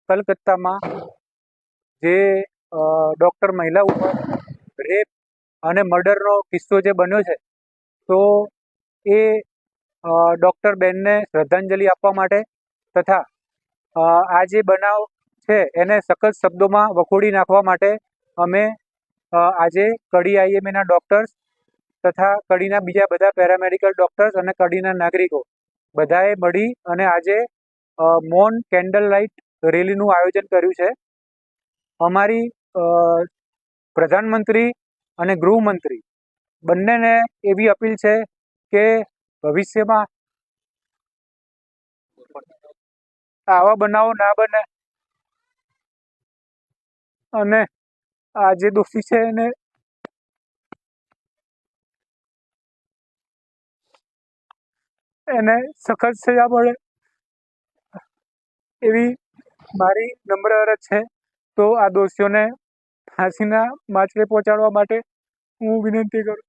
કલકત્તામાં જે ડૉક્ટર મહિલા ઉપર રેપ અને મર્ડરનો કિસ્સો જે બન્યો છે, તો એ ડૉક્ટર બેનને શ્રદ્ધાંજલિ આપવા માટે તથા આ જે બનાવ છે એને સખત શબ્દોમાં વખોડી નાખવા માટે અમે આજે કડી આઈએમએના ડૉક્ટર્સ તથા કડીના બીજા બધા પેરામેડિકલ ડૉક્ટર્સ અને કડીના નાગરિકો બધાએ મળી અને આજે મૌન કેન્ડલ લાઇટ રેલીનું આયોજન કર્યું છે. અમારી પ્રધાનમંત્રી અને ગૃહમંત્રી બંનેને એવી અપીલ છે કે ભવિષ્યમાં આવા બનાવો ના બને અને આ જે દોષી છે એને સખત સજા મળે એવી મારી નમ્ર અરજ છે. તો આ દોષીઓને ફાંસીના માચડે પહોંચાડવા માટે હું વિનંતી કરું.